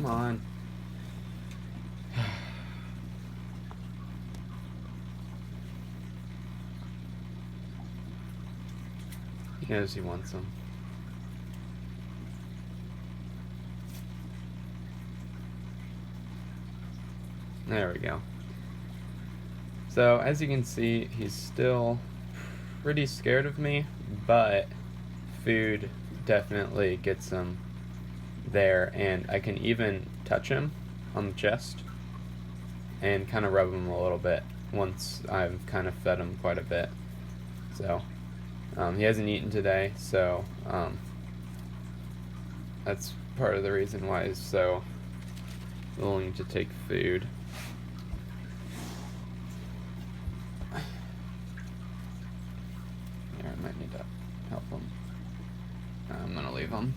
Come on. He knows he wants them. There we go. So, as you can see, he's still pretty scared of me, but food definitely gets him there, and I can even touch him on the chest and kind of rub him a little bit once I've kind of fed him quite a bit. So, he hasn't eaten today, so that's part of the reason why he's so willing to take food. I might need to help him. I'm gonna leave him.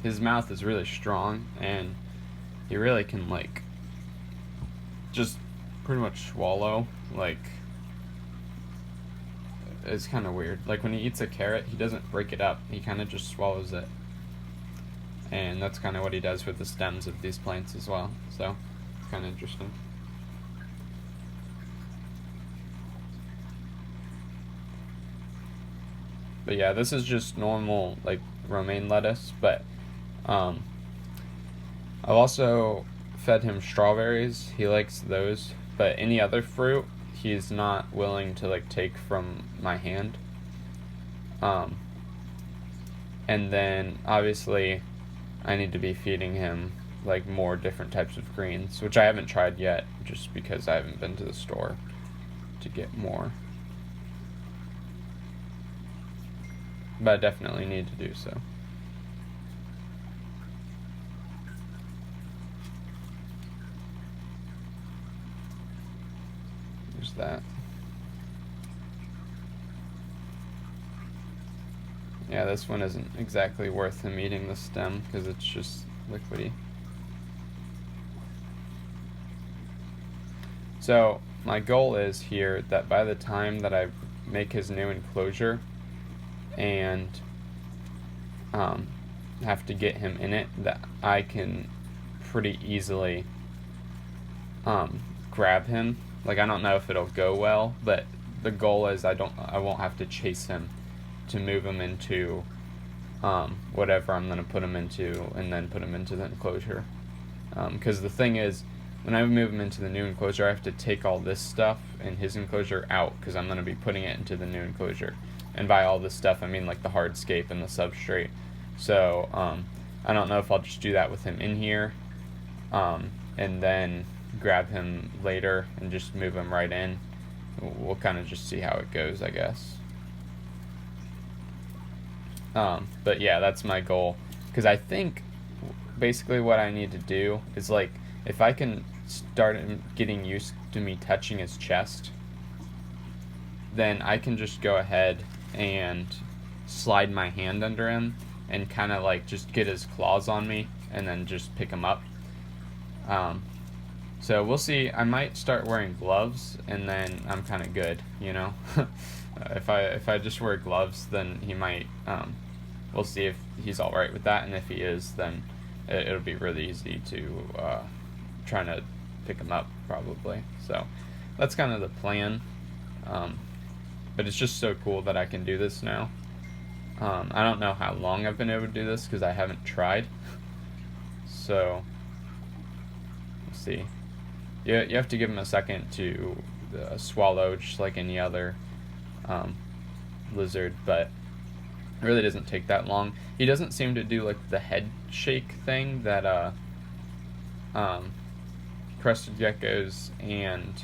His mouth is really strong, and he really can, like, just pretty much swallow. Like, it's kind of weird. Like, when he eats a carrot, he doesn't break it up. He kind of just swallows it. And that's kind of what he does with the stems of these plants as well. So, it's kind of interesting. But yeah, this is just normal, like, romaine lettuce, but I've also fed him strawberries. He likes those, but any other fruit, he's not willing to, like, take from my hand. And then, obviously, I need to be feeding him, like, more different types of greens, which I haven't tried yet, just because I haven't been to the store to get more. But I definitely need to do so. There's that. Yeah, this one isn't exactly worth him eating the stem because it's just liquidy. So my goal is here that by the time that I make his new enclosure and have to get him in it, that I can pretty easily grab him. Like, I don't know if it'll go well, but the goal is I won't have to chase him to move him into whatever I'm gonna put him into, and then put him into the enclosure. Because the thing is, when I move him into the new enclosure, I have to take all this stuff in his enclosure out, because I'm gonna be putting it into the new enclosure. And by all this stuff, I mean like the hardscape and the substrate. So I don't know if I'll just do that with him in here, and then grab him later and just move him right in. We'll kind of just see how it goes, I guess. But yeah, that's my goal, because I think basically what I need to do is, like, if I can start getting used to me touching his chest, then I can just go ahead and slide my hand under him and kind of, like, just get his claws on me and then just pick him up. So we'll see. I might start wearing gloves, and then I'm kind of good, you know. If I just wear gloves, then he might. We'll see if he's all right with that, and if he is, then it'll be really easy to try to pick him up, probably. So that's kind of the plan. But it's just so cool that I can do this now. I don't know how long I've been able to do this because I haven't tried. So let's see. You have to give him a second to swallow, just like any other lizard, but it really doesn't take that long. He doesn't seem to do, like, the head shake thing that crested geckos and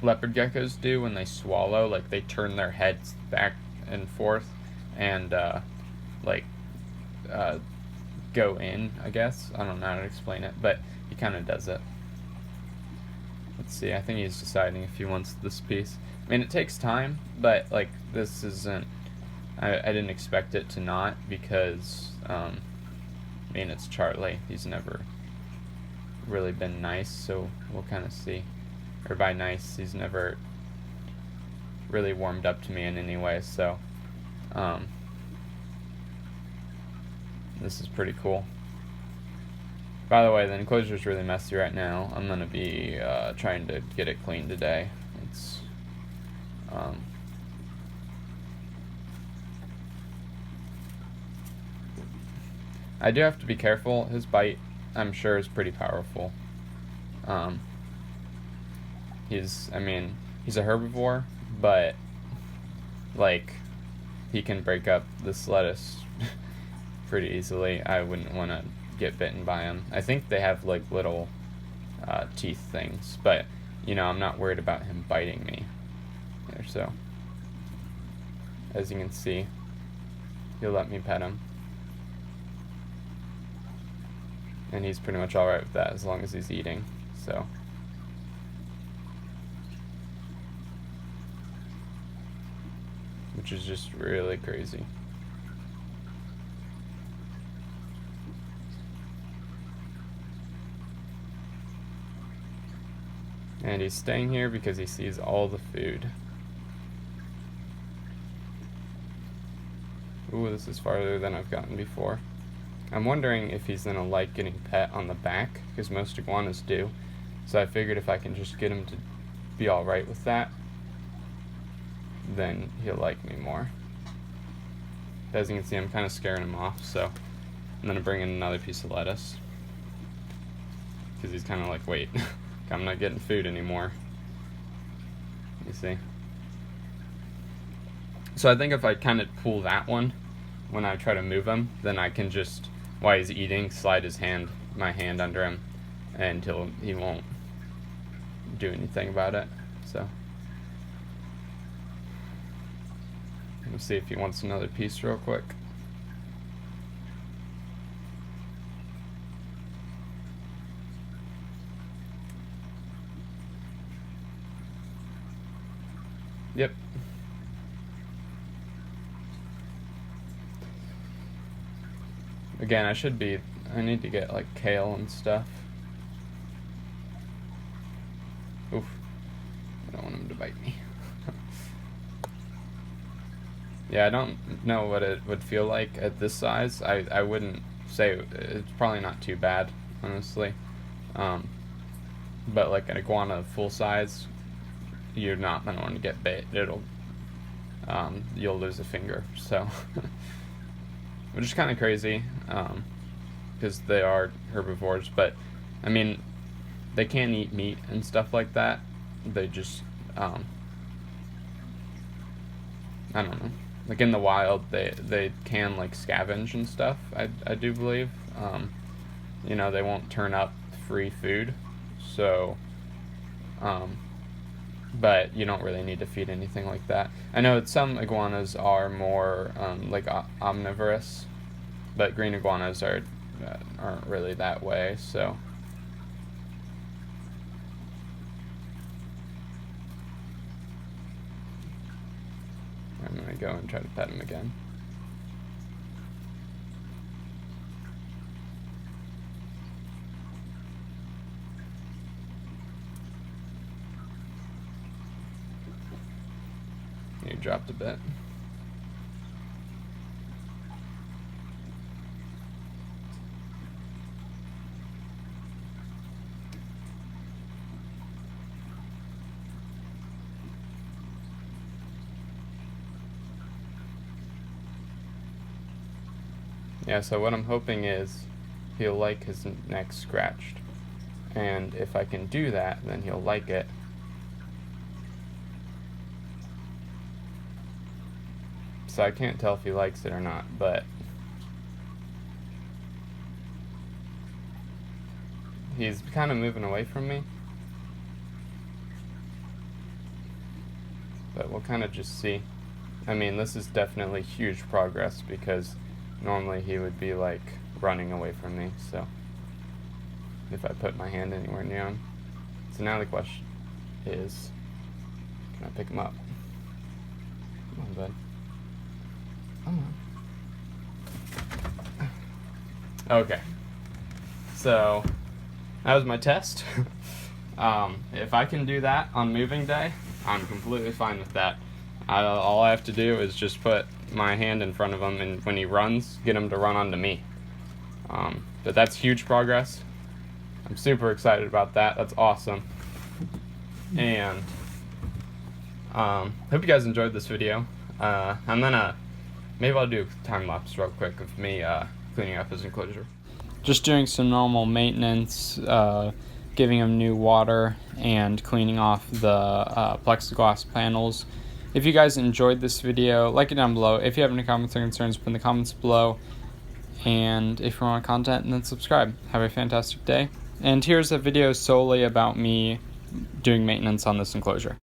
leopard geckos do when they swallow. Like, they turn their heads back and forth and go in, I guess. I don't know how to explain it, but he kind of does it. Let's see, I think he's deciding if he wants this piece. I mean, it takes time, but, like, this isn't, I didn't expect it to not, because, I mean, it's Charlie. He's never really been nice, so we'll kind of see. Or by nice, he's never really warmed up to me in any way, so, This is pretty cool. By the way, the enclosure is really messy right now. I'm going to be trying to get it clean today. It's I do have to be careful. His bite, I'm sure, is pretty powerful. He's a herbivore, but like he can break up this lettuce pretty easily. I wouldn't want to get bitten by him. I think they have like little teeth things, but I'm not worried about him biting me. There, so as you can see, he'll let me pet him. And he's pretty much alright with that as long as he's eating, so. Which is just really crazy. And he's staying here because he sees all the food. Ooh, this is farther than I've gotten before. I'm wondering if he's gonna like getting pet on the back, because most iguanas do. So I figured if I can just get him to be alright with that, then he'll like me more. As you can see, I'm kind of scaring him off, so I'm gonna bring in another piece of lettuce. Because he's kind of like, wait, I'm not getting food anymore. You see? So I think if I kind of pull that one when I try to move him, then I can just, while he's eating, slide my hand under him until he won't do anything about it. So let me see if he wants another piece real quick. Yep. Again, I need to get like kale and stuff. Oof. I don't want him to bite me. Yeah, I don't know what it would feel like at this size. I wouldn't say, it's probably not too bad, honestly. But like an iguana full size, you're not gonna want to get bit. You'll lose a finger, so. Which is kind of crazy, because they are herbivores, but, I mean, they can eat meat and stuff like that. They just, I don't know. Like, in the wild, they can, like, scavenge and stuff, I do believe. They won't turn up free food, so, but you don't really need to feed anything like that. I know that some iguanas are more like omnivorous, but green iguanas aren't really that way. So I'm gonna go and try to pet him again. You dropped a bit. Yeah, so what I'm hoping is he'll like his neck scratched. And if I can do that, then he'll like it. So I can't tell if he likes it or not, but he's kind of moving away from me. But we'll kind of just see. I mean, this is definitely huge progress because normally he would be like running away from me, so if I put my hand anywhere near him. So now the question is, can I pick him up? Come on, bud. Come on. Okay. So that was my test. If I can do that on moving day, I'm completely fine with that. All I have to do is just put my hand in front of him, and when he runs, get him to run onto me. But that's huge progress. I'm super excited about that. That's awesome. And hope you guys enjoyed this video. I'm gonna, maybe I'll do a time lapse real quick of me cleaning up his enclosure. Just doing some normal maintenance, giving him new water and cleaning off the plexiglass panels. If you guys enjoyed this video, like it down below. If you have any comments or concerns, put in the comments below. And if you want content, then subscribe. Have a fantastic day. And here's a video solely about me doing maintenance on this enclosure.